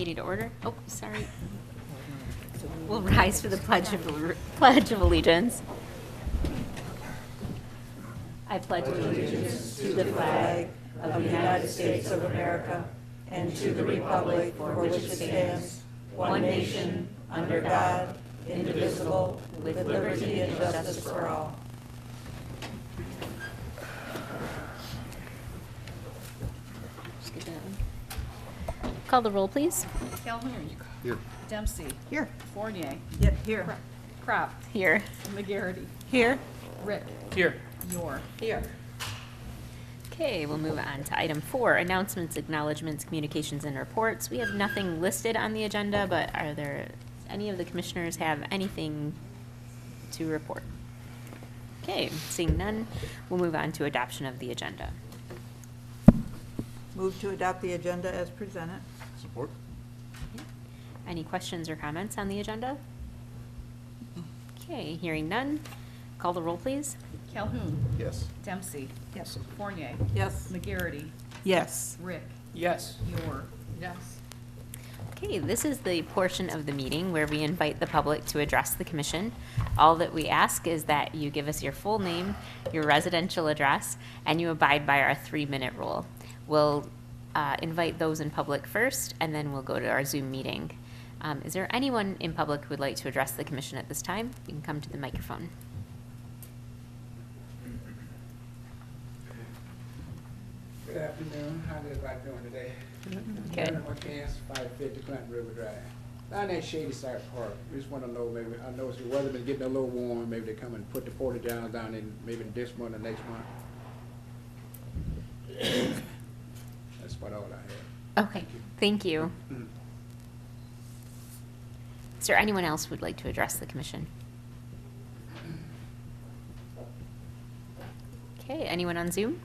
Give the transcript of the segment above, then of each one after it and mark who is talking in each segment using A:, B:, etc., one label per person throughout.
A: meeting to order. Oh, sorry. We'll rise for the Pledge of Allegiance. I pledge allegiance to the flag of the United States of America and to the republic for which it stands, one nation, under God, indivisible, with liberty and justice for all. Call the roll, please.
B: Calhoun.
C: Here.
B: Dempsey.
A: Here.
B: Fournier.
D: Here.
B: Crop.
A: Here.
B: McGarity.
D: Here.
B: Rick.
C: Here.
B: Yor.
D: Here.
A: Okay, we'll move on to item 4, announcements, acknowledgements, communications, and reports. We have nothing listed on the agenda, but are there any of the commissioners have anything to report? Okay, seeing none, we'll move on to adoption of the agenda.
D: Move to adopt the agenda as presented.
C: Support.
A: Any questions or comments on the agenda? Okay, hearing none, call the roll, please.
B: Calhoun.
C: Yes.
B: Dempsey.
D: Yes.
B: Fournier.
D: Yes.
B: McGarity.
D: Yes.
B: Rick.
C: Yes.
B: Yor. Yes.
A: Okay, this is the portion of the meeting where we invite the public to address the commission. All that we ask is that you give us your full name, your residential address, and you abide by our 3-minute rule. We'll invite those in public first, and then we'll go to our Zoom meeting. Is there anyone in public who would like to address the commission at this time? You can come to the microphone.
E: Good afternoon. How is everybody doing today?
A: Good.
E: McCants, 550 Clinton River Drive. Down at Shady Side Park, we just want to know, maybe, I know the weather been getting a little warm, maybe they come and put the porta johns down in maybe this month or next month. That's about all I have.
A: Okay, thank you. Is there anyone else who would like to address the commission? Okay, anyone on Zoom?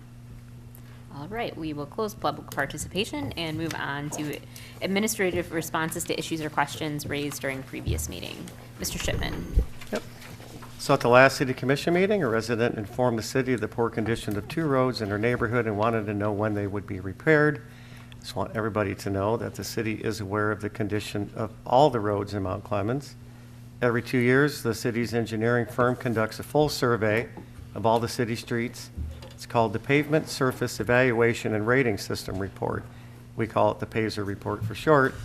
A: All right, we will close public participation and move on to administrative responses to issues or questions raised during previous meeting. Mr. Shipman.
C: Yep. So at the last city commission meeting, a resident informed the city of the poor condition of 2 roads in her neighborhood and wanted to know when they would be repaired. Just want everybody to know that the city is aware of the condition of all the roads in Mount Clemens. Every 2 years, the city's engineering firm conducts a full survey of all the city streets. It's called the Pavement Surface Evaluation and Rating System Report. We call it the PASER report for short.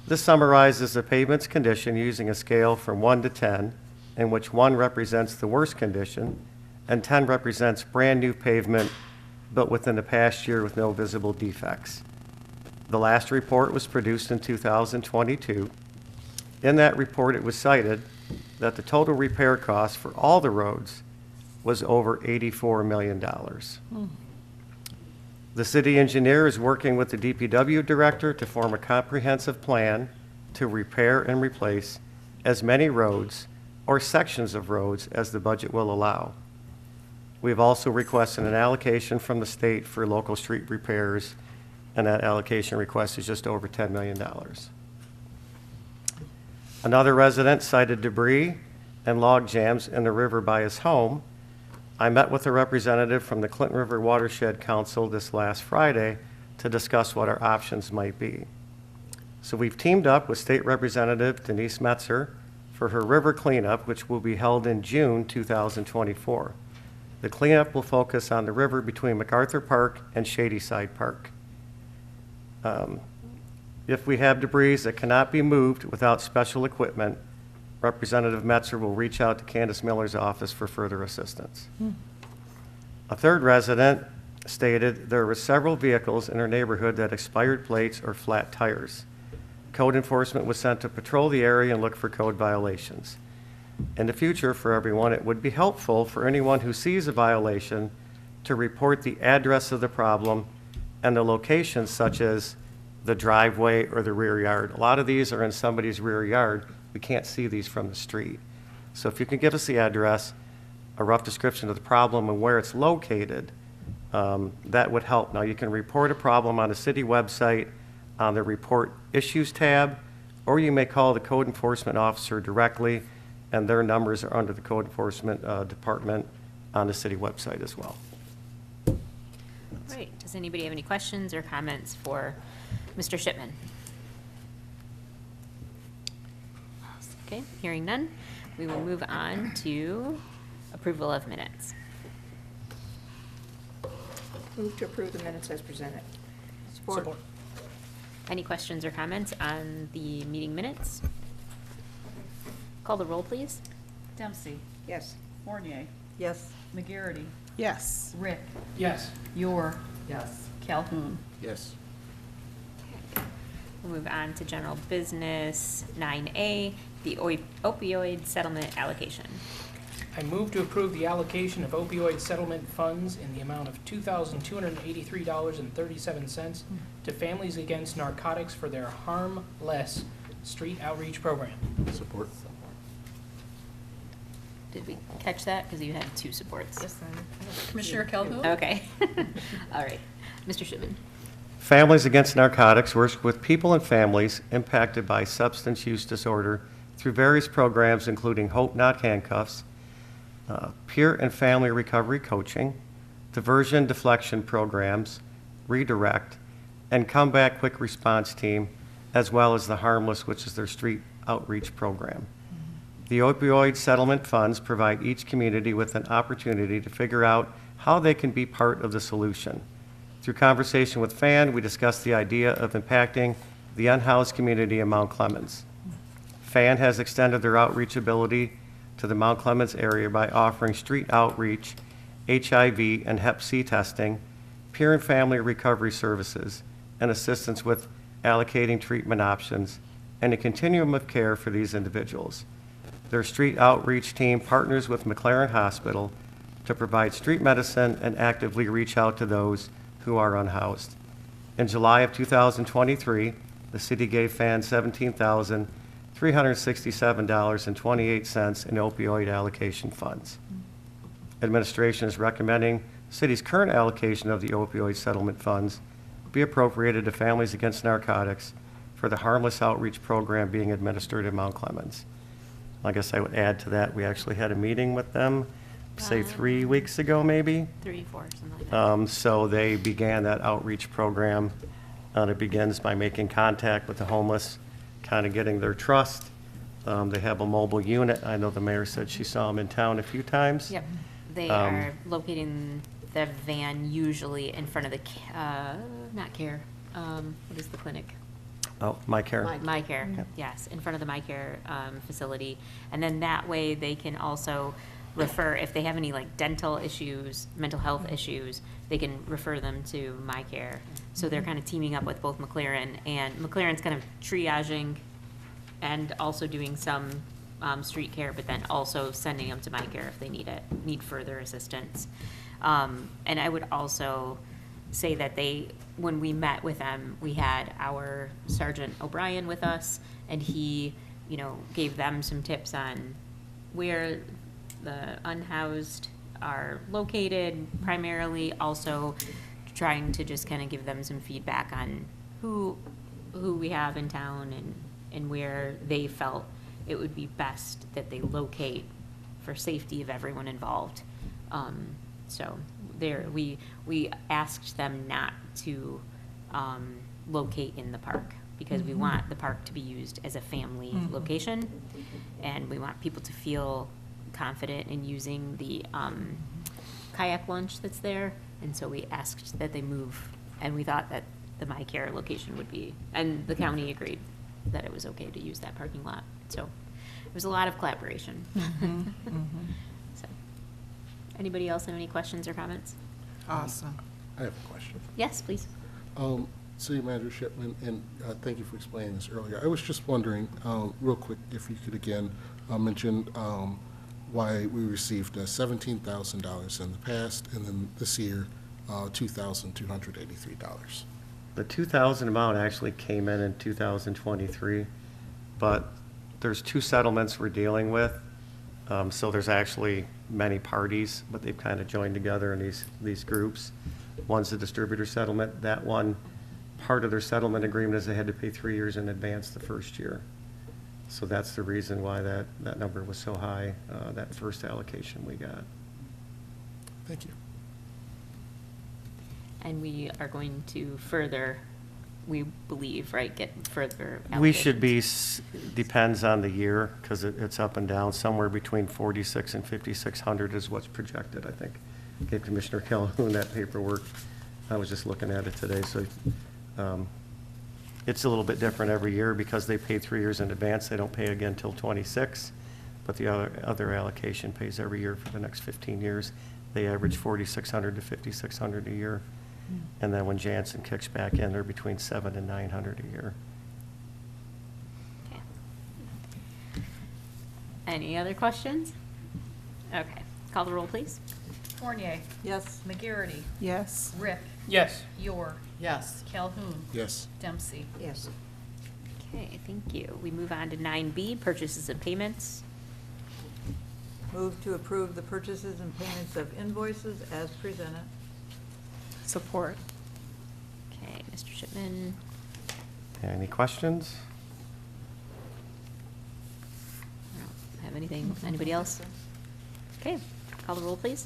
C: This summarizes the pavement's condition using a scale from 1 to 10, in which 1 represents the worst condition and 10 represents brand new pavement, but within the past year with no visible defects. The last report was produced in 2022. In that report, it was cited that the total repair cost for all the roads was over $84 million. The city engineer is working with the DPW director to form a comprehensive plan to repair and replace as many roads or sections of roads as the budget will allow. We've also requested an allocation from the state for local street repairs, and that allocation request is just over $10 million. Another resident cited debris and log jams in the river by his home. I met with a representative from the Clinton River Watershed Council this last Friday to discuss what our options might be. So we've teamed up with State Representative Denise Metzer for her river cleanup, which will be held in June 2024. The cleanup will focus on the river between MacArthur Park and Shady Side Park. If we have debris that cannot be moved without special equipment, Representative Metzer will reach out to Candace Miller's office for further assistance. A third resident stated there were several vehicles in her neighborhood that expired plates or flat tires. Code enforcement was sent to patrol the area and look for code violations. In the future, for everyone, it would be helpful for anyone who sees a violation to report the address of the problem and the locations, such as the driveway or the rear yard. A lot of these are in somebody's rear yard. We can't see these from the street. So if you can give us the address, a rough description of the problem and where it's located, that would help. Now, you can report a problem on the city website on the Report Issues tab, or you may call the code enforcement officer directly, and their numbers are under the code enforcement department on the city website as well.
A: Great. Does anybody have any questions or comments for Mr. Shipman? Okay, hearing none, we will move on to approval of minutes.
F: Move to approve the minutes as presented.
D: Support.
A: Any questions or comments on the meeting minutes? Call the roll, please.
B: Dempsey,
F: Yes.
B: Fournier,
D: Yes.
B: McGarity,
D: Yes.
B: Rick,
G: Yes.
B: Yor. Yes. Calhoun.
E: Yes.
A: We'll move on to general business 9A, the opioid settlement allocation.
G: I move to approve the allocation of opioid settlement funds in the amount of $2,283.37 to Families Against Narcotics for their Harm Street Outreach Program.
E: Support.
A: Did we catch that? Because you had two supports.
B: Commissioner Calhoun.
A: Okay. All right. Mr. Shipman.
C: Families Against Narcotics works with people and families impacted by substance use disorder through various programs including Hope Not Handcuffs, peer and family recovery coaching, diversion deflection programs, redirect, and comeback quick response team, as well as the Harmless, which is their street outreach program. The opioid settlement funds provide each community with an opportunity to figure out how they can be part of the solution. Through conversation with FAN, we discussed the idea of impacting the unhoused community in Mount Clemens. FAN has extended their outreach ability to the Mount Clemens area by offering street outreach, HIV and Hep C testing, peer and family recovery services, and assistance with allocating treatment options, and a continuum of care for these individuals. Their street outreach team partners with McLaren Hospital to provide street medicine and actively reach out to those who are unhoused. In July of 2023, the city gave fans $17,367.28 in opioid allocation funds. Administration is recommending the city's current allocation of the opioid settlement funds be appropriated to Families Against Narcotics for the Harmless Outreach Program being administered in Mount Clemens. I guess I would add to that, we actually had a meeting with them, say 3 weeks ago, maybe.
A: 3, 4, something like that.
C: So they began that outreach program. It begins by making contact with the homeless, kind of getting their trust. They have a mobile unit. I know the mayor said she saw them in town a few times.
A: Yep. They are locating the van usually in front of the, not care, what is the clinic?
C: Oh, My Care.
A: My Care, yes, in front of the My Care facility. And then that way they can also refer, if they have any like dental issues, mental health issues, they can refer them to My Care. So they're kind of teaming up with both McLaren, and McLaren's kind of triaging and also doing some street care, but then also sending them to My Care if they need further assistance. And I would also say that when we met with them, we had our Sergeant O'Brien with us, and he, gave them some tips on where the unhoused are located primarily, also trying to just kind of give them some feedback on who we have in town and where they felt it would be best that they locate for safety of everyone involved. So we asked them not to locate in the park because we want the park to be used as a family location, and we want people to feel confident in using the kayak launch that's there. And so we asked that they move, and we thought that the My Care location would be, and the county agreed that it was okay to use that parking lot. So it was a lot of collaboration. So, anybody else have any questions or comments?
D: Awesome.
H: I have a question.
A: Yes, please.
H: City Manager Shipman, and thank you for explaining this earlier. I was just wondering, real quick, if you could again mention why we received $17,000 in the past, and then this year, $2,283.
C: The 2,000 amount actually came in 2023, but there's two settlements we're dealing with. So there's actually many parties, but they've kind of joined together in these groups. One's the distributor settlement. That one, part of their settlement agreement is they had to pay 3 years in advance the first year. So that's the reason why that number was so high, that first allocation we got.
H: Thank you.
A: And we are going to further we believe, right, get further
C: We should be,
A: allocations.
C: depends on the year, because it's up and down, somewhere between 4,600 and 5,600 is what's projected, I think. Gave Commissioner Calhoun that paperwork. I was just looking at it today, so it's a little bit different every year because they pay 3 years in advance. They don't pay again till '26, but the other allocation pays every year for the next 15 years. They average 4,600 to 5,600 a year. And then when Janssen kicks back in, they're between 700 and 900 a year.
A: Okay. Any other questions? Okay, call the roll, please.
B: Fournier.
D: Yes.
B: McGarity.
D: Yes.
B: Rick.
G: Yes.
B: Yor.
D: Yes.
B: Calhoun.
H: Yes.
B: Dempsey.
F: Yes.
A: Okay, thank you. We move on to 9B, purchases and payments.
I: Move to approve the purchases and payments of invoices as presented.
D: Support.
A: Okay, Mr. Shipman.
C: Any questions?
A: I don't have anything. Anybody else? Okay, call the roll, please.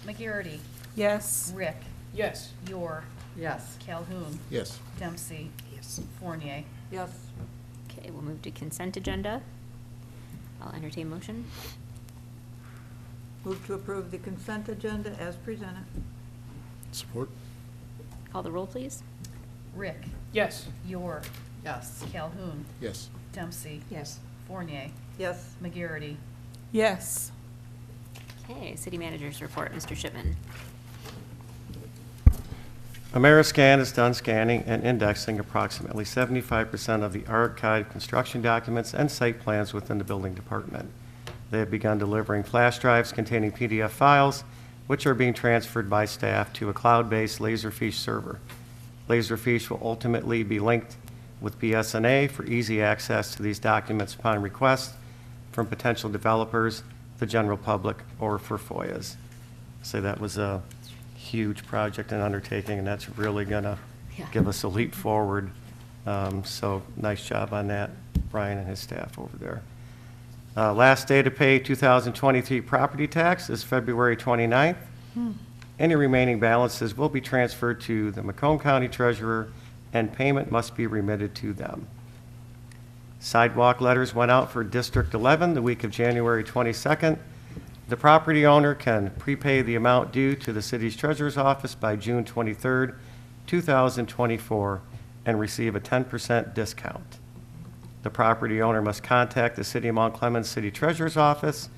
B: McGarity.
D: Yes.
B: Rick.
G: Yes.
B: Yor.
D: Yes.
B: Calhoun.
H: Yes.
B: Dempsey.
F: Yes.
B: Fournier.
I: Yes.
A: Okay, we'll move to consent agenda. I'll entertain motion.
I: Move to approve the consent agenda as presented.
H: Support?
A: Call the roll, please.
B: Rick.
G: Yes.
B: Yor.
D: Yes.
B: Calhoun.
H: Yes.
B: Dempsey.
F: Yes.
B: Fournier.
I: Yes.
B: McGarity.
D: Yes.
A: Okay, city managers report, Mr. Shipman.
C: Ameriscan has done scanning and indexing approximately 75% of the archived construction documents and site plans within the building department. They have begun delivering flash drives containing PDF files, which are being transferred by staff to a cloud-based Laserfish server. Laserfish will ultimately be linked with BSNA for easy access to these documents upon request from potential developers, the general public, or for FOIAs. So that was a huge project and undertaking, and that's really going to
A: Yeah.
C: give us a leap forward. So nice job on that, Brian and his staff over there. Last day to pay 2023 property tax is February 29th. Any remaining balances will be transferred to the Macomb County Treasurer, and payment must be remitted to them. Sidewalk letters went out for District 11 the week of January 22nd. The property owner can prepay the amount due to the city's treasurer's office by June 23rd, 2024, and receive a 10% discount. The property owner must contact the City of Mount Clemens City Treasurer's Office,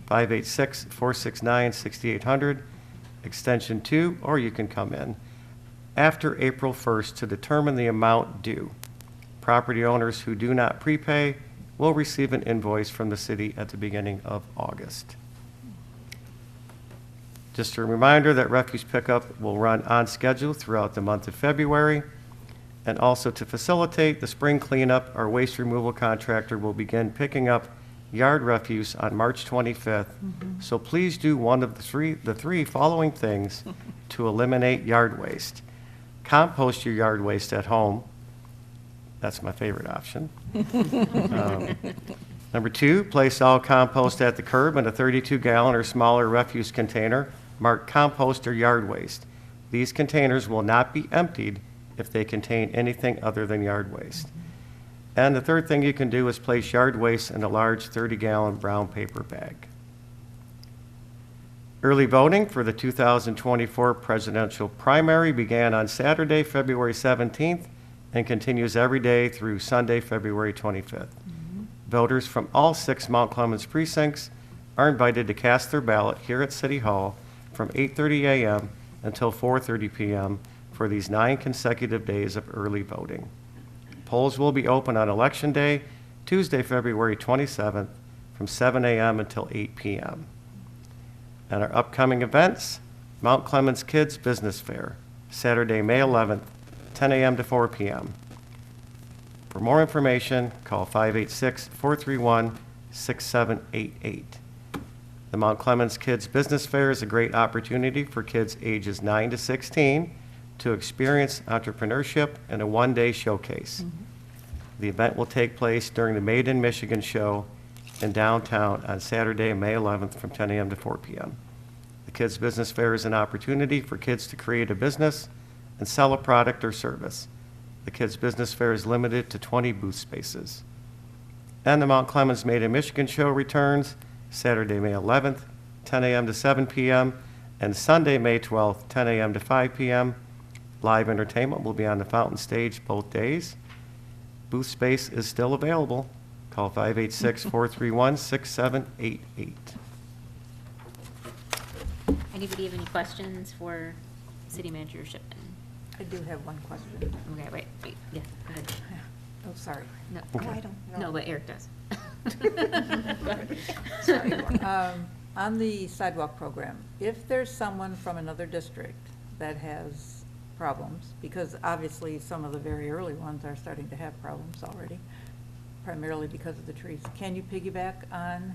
C: 586-469-6800, extension 2, or you can come in after April 1st to determine the amount due. Property owners who do not prepay will receive an invoice from the city at the beginning of August. Just a reminder that refuse pickup will run on schedule throughout the month of February. And also to facilitate the spring cleanup, our waste removal contractor will begin picking up yard refuse on March 25th. So please do one of the three following things to eliminate yard waste. Compost your yard waste at home. That's my favorite option. Number 2, place all compost at the curb in a 32-gallon or smaller refuse container marked compost or yard waste. These containers will not be emptied if they contain anything other than yard waste. And the third thing you can do is place yard waste in a large 30-gallon brown paper bag. Early voting for the 2024 presidential primary began on Saturday, February 17th, and continues every day through Sunday, February 25th. Voters from all 6 Mount Clemens precincts are invited to cast their ballot here at City Hall from 8:30 a.m. until 4:30 p.m. for these 9 consecutive days of early voting. Polls will be open on Election Day, Tuesday, February 27th, from 7 a.m. until 8 p.m. And our upcoming events, Mount Clemens Kids Business Fair, Saturday, May 11th, 10 a.m. to 4 p.m. For more information, call 586-431-6788. The Mount Clemens Kids Business Fair is a great opportunity for kids ages 9 to 16 to experience entrepreneurship in a one-day showcase. The event will take place during the Made in Michigan show in downtown on Saturday, May 11th from 10 a.m. to 4 p.m. The Kids Business Fair is an opportunity for kids to create a business and sell a product or service. The Kids Business Fair is limited to 20 booth spaces. And the Mount Clemens Made in Michigan Show returns Saturday, May 11th, 10 a.m. to 7 p.m., and Sunday, May 12th, 10 a.m. to 5 p.m. Live entertainment will be on the fountain stage both days. Booth space is still available. Call 586-431-6788.
A: Anybody have any questions for City Manager Shipman?
I: I do have one question.
A: Okay, wait, yeah, go ahead.
I: Oh, sorry.
A: No,
F: Oh, I don't know.
A: no, but Eric does.
I: Sorry. On the sidewalk program, if there's someone from another district that has problems, because obviously some of the very early ones are starting to have problems already, primarily because of the trees, can you piggyback on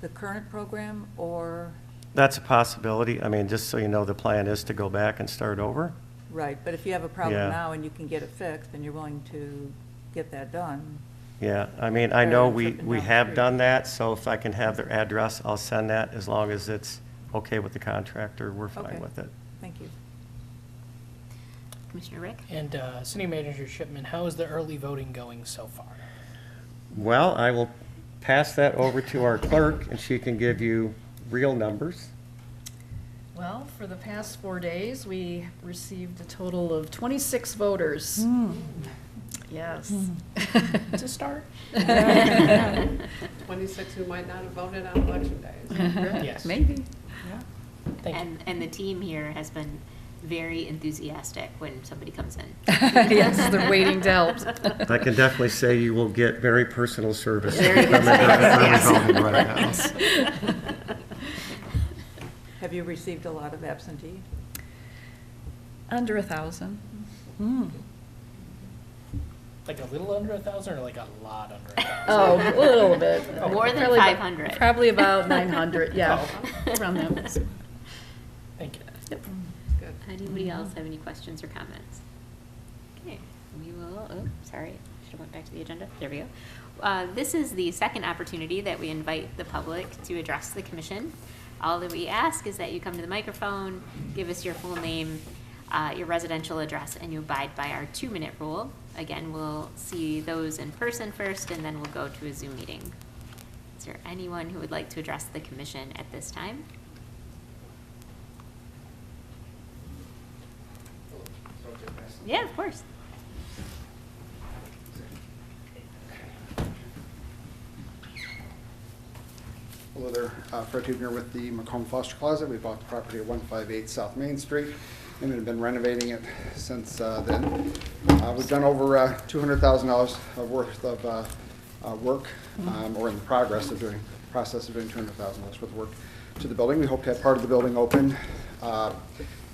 I: the current program, or?
C: That's a possibility. I mean, just so you know, the plan is to go back and start over.
I: Right, but if you have a problem
C: Yeah.
I: now and you can get it fixed and you're willing to get that done,
C: Yeah, I mean, I know
I: Rather than
C: we
I: tripping
C: we
I: down the
C: have
I: street.
C: done that, so if I can have their address, I'll send that, as long as it's okay with the contractor, we're
I: Okay.
C: fine with it.
I: thank you.
A: Commissioner Rick?
G: And City Manager Shipman, how is the early voting going so far?
C: Well, I will pass that over to our clerk, and she can give you real numbers.
B: Well, for the past 4 days, we received a total of 26 voters. Yes.
G: It's a start.
D: 26 who might not have voted on election days.
G: Yes.
B: Maybe.
G: Thank you.
A: And the team here has been very enthusiastic when somebody comes in.
B: Yes, they're waiting to help.
C: I can definitely say you will get very personal service.
A: Very good
C: from the
A: service,
C: voting right now.
I: Have you received a lot of absentee?
B: Under 1,000.
G: Like a little under 1,000 or like a lot under 1,000?
B: Oh, a little bit.
A: More than
B: Probably about-
A: 500.
B: Probably about 900, yeah,
G: Oh.
B: around that.
G: Thank you.
B: Yep.
A: Anybody else have any questions or comments? Okay, we will, oh, sorry, should have went back to the agenda. There we go. This is the second opportunity that we invite the public to address the commission. All that we ask is that you come to the microphone, give us your full name, your residential address, and you abide by our 2-minute rule. Again, we'll see those in person first, and then we'll go to a Zoom meeting. Is there anyone who would like to address the commission at this time? Yeah, of course.
J: Hello there, Fred Hubner with the Macomb Foster Closet. We bought the property at 158 South Main Street and have been renovating it since then. We've done over $200,000 worth of work, or in the process of doing $200,000 worth of work to the building. We hope to have part of the building open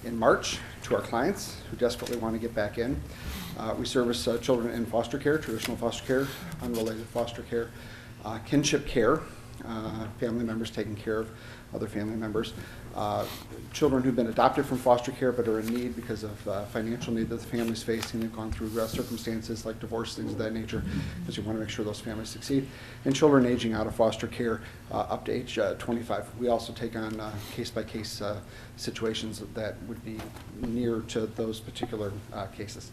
J: in March to our clients who desperately want to get back in. We service children in foster care, traditional foster care, unrelated foster care, kinship care, family members taking care of other family members, children who've been adopted from foster care but are in need because of financial need that the family's facing. They've gone through circumstances like divorce, things of that nature, because we want to make sure those families succeed. And children aging out of foster care up to age 25. We also take on case-by-case situations that would be near to those particular cases.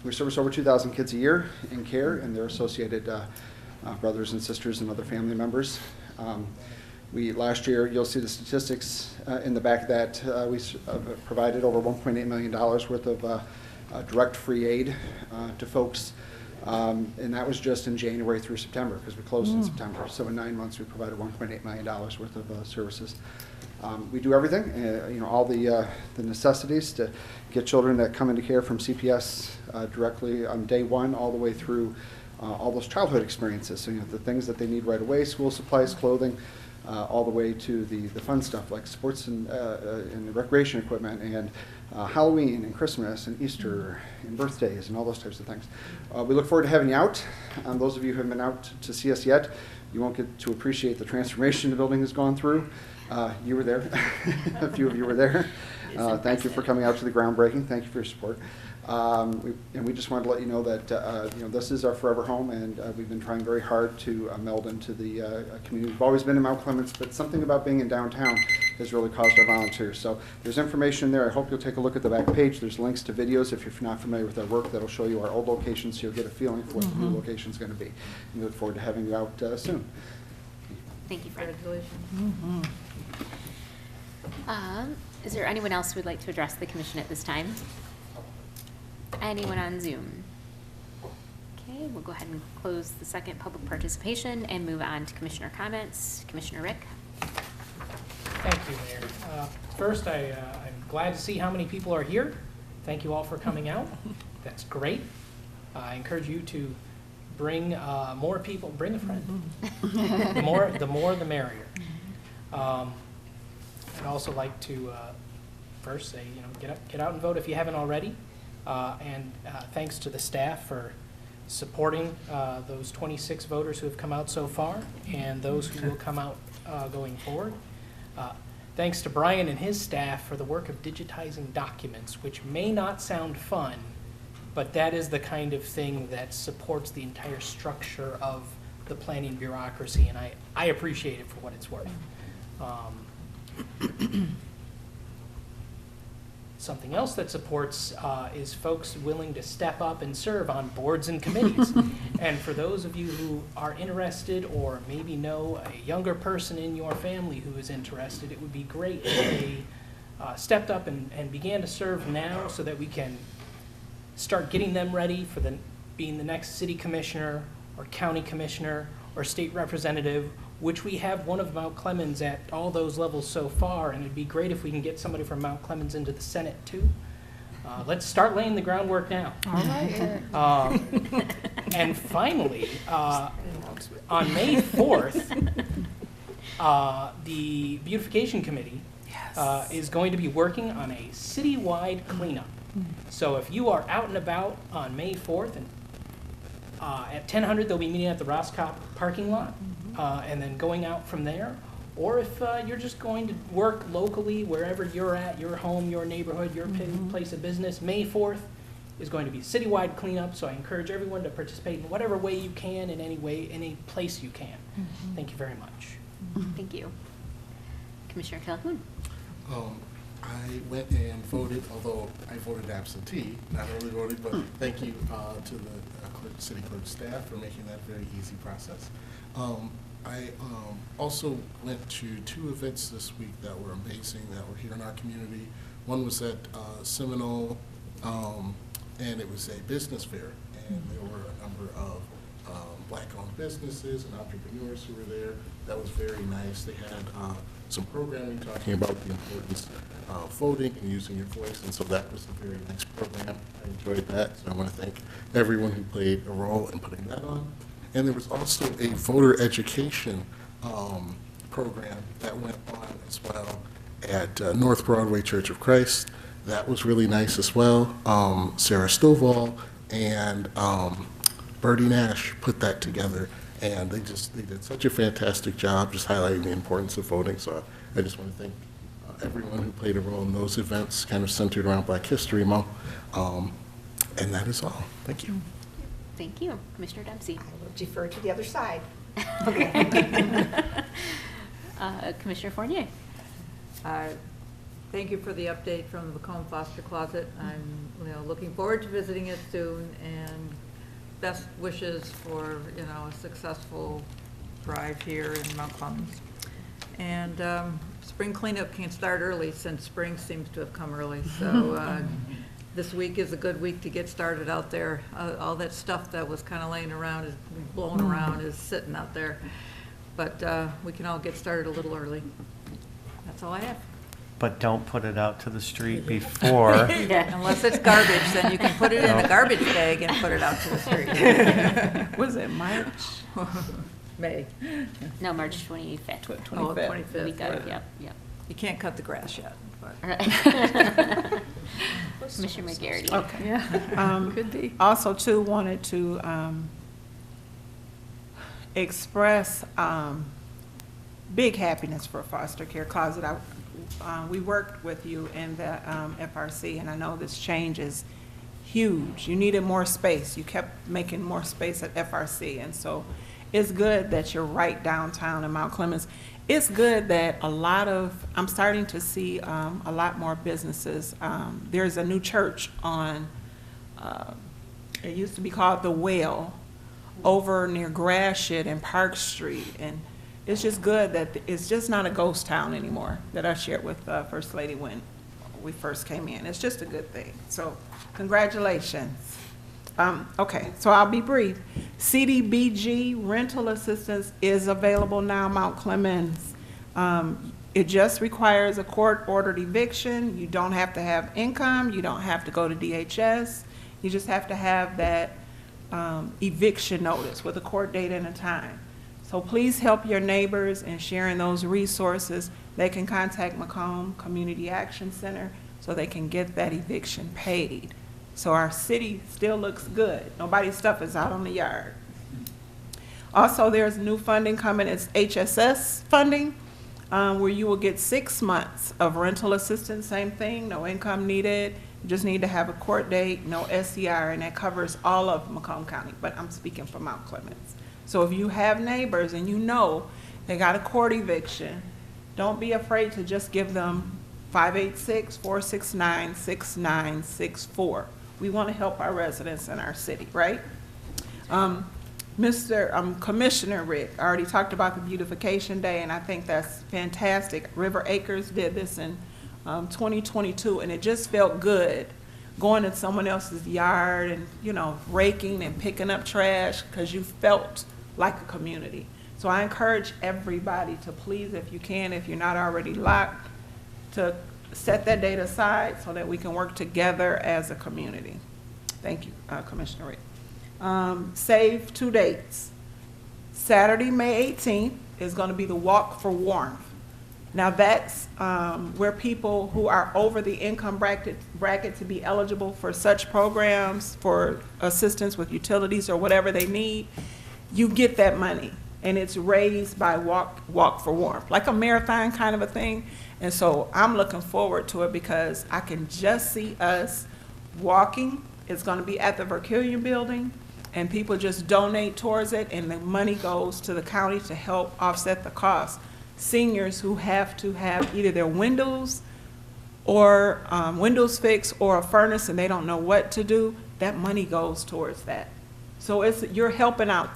J: We service over 2,000 kids a year in care and their associated brothers and sisters and other family members. Last year, you'll see the statistics in the back of that, we provided over $1.8 million worth of direct free aid to folks. And that was just in January through September, because we closed in September. So in 9 months, we provided $1.8 million worth of services. We do everything, all the necessities to get children that come into care from CPS directly on day one, all the way through all those childhood experiences. So the things that they need right away, school supplies, clothing, all the way to the fun stuff like sports and recreation equipment, and Halloween and Christmas and Easter and birthdays and all those types of things. We look forward to having you out. Those of you who haven't been out to see us yet, you won't get to appreciate the transformation the building has gone through. You were there. A few of you were there. Thank you for coming out to the groundbreaking. Thank you for your support. We just wanted to let you know that this is our forever home, and we've been trying very hard to meld into the community. We've always been in Mount Clemens, but something about being in downtown has really caused our volunteers. So there's information there. I hope you'll take a look at the back page. There's links to videos if you're not familiar with our work that'll show you our old locations, so you'll get a feeling for what the new location's going to be. We look forward to having you out soon.
A: Thank you, Fred.
I: Congratulations.
A: Is there anyone else who would like to address the commission at this time? Anyone on Zoom? Okay, we'll go ahead and close the second public participation and move on to commissioner comments. Commissioner Rick?
G: Thank you, Mayor. First, I'm glad to see how many people are here. Thank you all for coming out. That's great. I encourage you to bring more people, bring a friend. The more, the merrier. I'd also like to first say, get out and vote if you haven't already. And thanks to the staff for supporting those 26 voters who have come out so far and those who will come out going forward. Thanks to Brian and his staff for the work of digitizing documents, which may not sound fun, but that is the kind of thing that supports the entire structure of the planning bureaucracy, and I appreciate it for what it's worth. Something else that supports is folks willing to step up and serve on boards and committees. And for those of you who are interested or maybe know a younger person in your family who is interested, it would be great if they stepped up and began to serve now so that we can start getting them ready for being the next city commissioner or county commissioner or state representative, which we have one of Mount Clemens at all those levels so far, and it'd be great if we can get somebody from Mount Clemens into the Senate too. Let's start laying the groundwork now.
F: All right.
G: And finally, on May 4th, the Beautification Committee is going to be working on a citywide cleanup. So if you are out and about on May 4th, and at 10:00 they'll be meeting at the Roscoff parking lot, and then going out from there. Or if you're just going to work locally, wherever you're at, your home, your neighborhood, your place of business, May 4th is going to be citywide cleanup. So I encourage everyone to participate in whatever way you can, in any way, any place you can. Thank you very much.
A: Thank you. Commissioner Calhoun?
H: I went and voted, although I voted absentee, not early voting, but thank you to the city clerk staff for making that a very easy process. I also went to 2 events this week that were amazing, that were here in our community. One was at Seminole, and it was a business fair, and there were a number of Black-owned businesses and entrepreneurs who were there. That was very nice. They had some programming talking about the importance of voting and using your voice, and so that was a very nice program. I enjoyed that, so I want to thank everyone who played a role in putting that on. And there was also a voter education program that went on as well at North Broadway Church of Christ. That was really nice as well. Sarah Stovall and Bertie Nash put that together, and they did such a fantastic job just highlighting the importance of voting. So I just want to thank everyone who played a role in those events, kind of centered around Black History Month. And that is all. Thank you.
A: Thank you. Commissioner Dempsey?
F: I will defer to the other side.
A: Commissioner Fournier?
I: Thank you for the update from the Macomb Foster Closet. I'm looking forward to visiting it soon, and best wishes for a successful drive here in Mount Clemens. And spring cleanup can start early since spring seems to have come early. So this week is a good week to get started out there. All that stuff that was kind of laying around, is blown around, is sitting out there. But we can all get started a little early. That's all I have.
C: But don't put it out to the street before.
I: Unless it's garbage, then you can put it in a garbage bag and put it out to the street.
K: Was it March?
I: May.
A: No, March 25th.
I: 25th.
A: The week of, yep.
I: You can't cut the grass yet. But.
A: All right. Commissioner McGarity?
K: Okay.
F: Yeah. Could be.
K: Also, too, wanted to express big happiness for Foster Care Closet. We worked with you in the FRC, and I know this change is huge. You needed more space. You kept making more space at FRC, and so it's good that you're right downtown in Mount Clemens. it's good that I'm starting to see a lot more businesses. There's a new church on, it used to be called The Well, over near Gratiot and Park Street. And it's just good that it's just not a ghost town anymore, that I shared with First Lady when we first came in. It's just a good thing. So congratulations. Okay, so I'll be brief. CDBG rental assistance is available now, Mount Clemens. It just requires a court-ordered eviction. You don't have to have income. You don't have to go to DHS. You just have to have that eviction notice with a court date and a time. So please help your neighbors in sharing those resources. They can contact Macomb Community Action Center so they can get that eviction paid. So our city still looks good. Nobody's stuff is out on the yard. Also, there's new funding coming. It's HSS funding, where you will get 6 months of rental assistance. Same thing, no income needed. You just need to have a court date, no SCR, and that covers all of Macomb County, but I'm speaking for Mount Clemens. So if you have neighbors and you know they got a court eviction, don't be afraid to just give them 586-469-6964. We want to help our residents in our city, right? Commissioner Rick already talked about the Beautification Day, and I think that's fantastic. River Acres did this in 2022, and it just felt good going in someone else's yard and, you know, raking and picking up trash because you felt like a community. So I encourage everybody to please, if you can, if you're not already locked, to set that date aside so that we can work together as a community. Thank you, Commissioner Rick. Save 2 dates. Saturday, May 18th is going to be the Walk for Warmth. Now that's where people who are over the income bracket to be eligible for such programs, for assistance with utilities or whatever they need, you get that money. And it's raised by Walk for Warmth, like a marathon kind of a thing. And so I'm looking forward to it because I can just see us walking. It's going to be at the Verkillian Building, and people just donate towards it, and the money goes to the county to help offset the cost. Seniors who have to have either their windows or windows fixed or a furnace and they don't know what to do, that money goes towards that. So you're helping out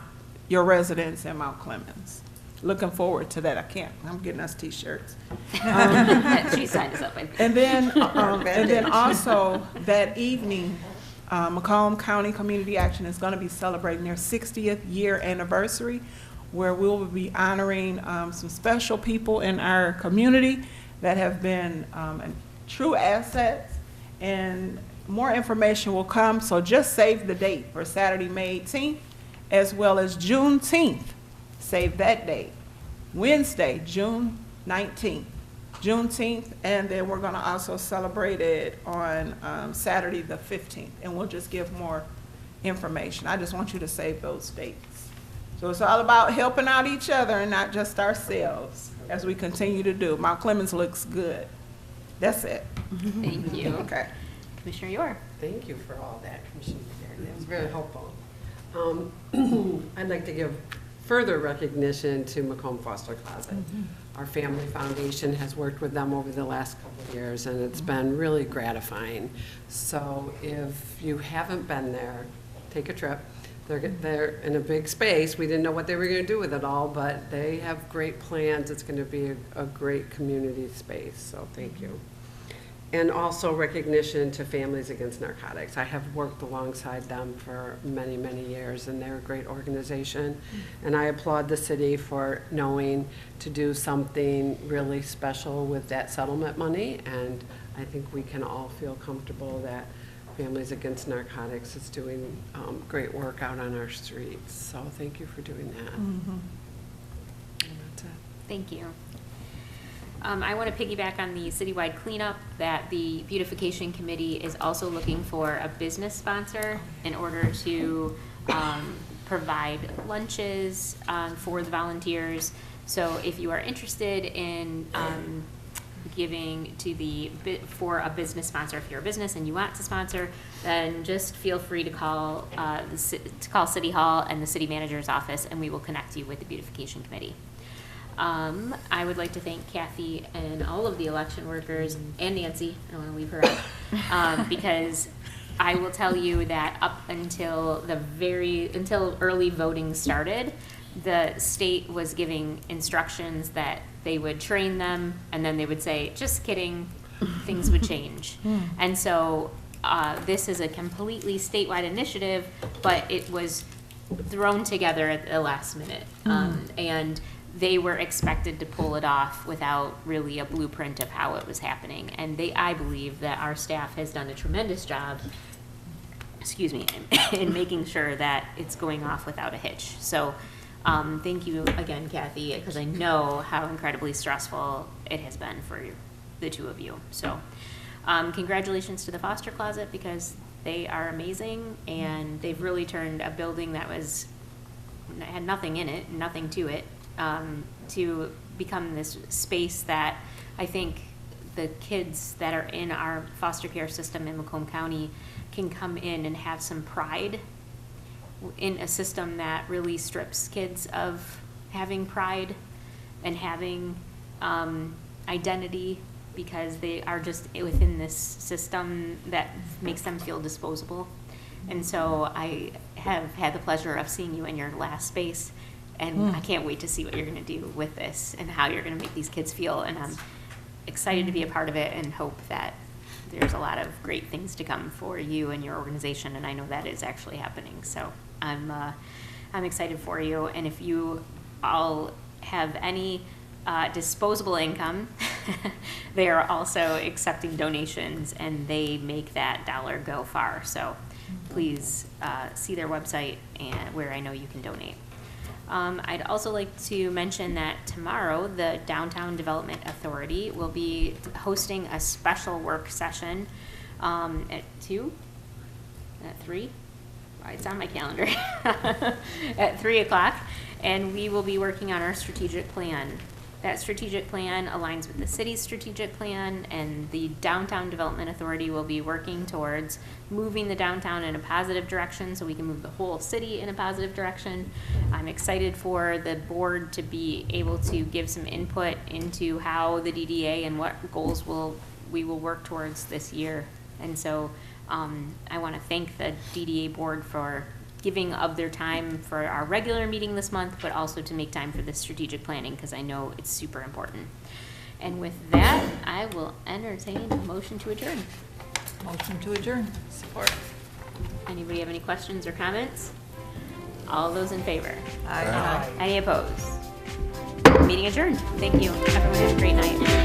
K: your residents in Mount Clemens. Looking forward to that. I'm getting us t-shirts.
A: She signed us up. I think.
K: And then also that evening, Macomb County Community Action is going to be celebrating their 60th year anniversary, where we will be honoring some special people in our community that have been true assets, and more information will come. So just save the date for Saturday, May 18th, as well as Juneteenth. Save that date. Wednesday, June 19th. Juneteenth, and then we're going to also celebrate it on Saturday the 15th, and we'll just give more information. I just want you to save those dates. So it's all about helping out each other and not just ourselves, as we continue to do. Mount Clemens looks good. That's it.
A: Thank you.
K: Okay.
A: Commissioner Yor.
D: Thank you for all that, Commissioner Barry. That was very helpful. I'd like to give further recognition to Macomb Foster Closet. Our family foundation has worked with them over the last couple of years, and it's been really gratifying. So if you haven't been there, take a trip. They're in a big space. We didn't know what they were going to do with it all, but they have great plans. It's going to be a great community space, so thank you. And also recognition to Families Against Narcotics. I have worked alongside them for many, many years, and they're a great organization. And I applaud the city for knowing to do something really special with that settlement money. And I think we can all feel comfortable that Families Against Narcotics is doing great work out on our streets. So thank you for doing that. That's it.
A: Thank you. I want to piggyback on the citywide cleanup, that the beautification committee is also looking for a business sponsor in order to provide lunches for the volunteers. So if you are interested in giving to for a business sponsor, if you're a business and you want to sponsor, then just feel free to call City Hall and the city manager's office, and we will connect you with the beautification committee. I would like to thank Kathy and all of the election workers, and Nancy, I don't want to leave her out, because I will tell you that up until until early voting started, the state was giving instructions that they would train them, and then they would say, just kidding, things would change. And so this is a completely statewide initiative, but it was thrown together at the last minute. And they were expected to pull it off without really a blueprint of how it was happening. And I believe that our staff has done a tremendous job, excuse me, in making sure that it's going off without a hitch. So thank you again, Kathy, because I know how incredibly stressful it has been for the two of you. So congratulations to the Foster Closet, because they are amazing, and they've really turned a building that had nothing in it, nothing to it, to become this space that I think the kids that are in our foster care system in Macomb County can come in and have some pride in a system that really strips kids of having pride and having identity, because they are just within this system that makes them feel disposable. And so I have had the pleasure of seeing you in your last space, and I can't wait to see what you're going to do with this and how you're going to make these kids feel. And I'm excited to be a part of it and hope that there's a lot of great things to come for you and your organization, and I know that is actually happening. So I'm excited for you. And if you all have any disposable income, they are also accepting donations, and they make that dollar go far. So please see their website, and where I know you can donate. I'd also like to mention that tomorrow the Downtown Development Authority will be hosting a special work session at 2, at 3, it's on my calendar, at 3 o'clock, and we will be working on our strategic plan. That strategic plan aligns with the city's strategic plan, and the Downtown Development Authority will be working towards moving the downtown in a positive direction so we can move the whole city in a positive direction. I'm excited for the board to be able to give some input into how the DDA and what goals we will work towards this year. And so I want to thank the DDA board for giving of their time for our regular meeting this month, but also to make time for this strategic planning, because I know it's super important. And with that, I will entertain a motion to adjourn.
I: Motion to adjourn.
F: Support.
A: Anybody have any questions or comments? All those in favor?
I: Aye.
A: Any opposed? Meeting adjourned. Thank you. Everyone have a great night.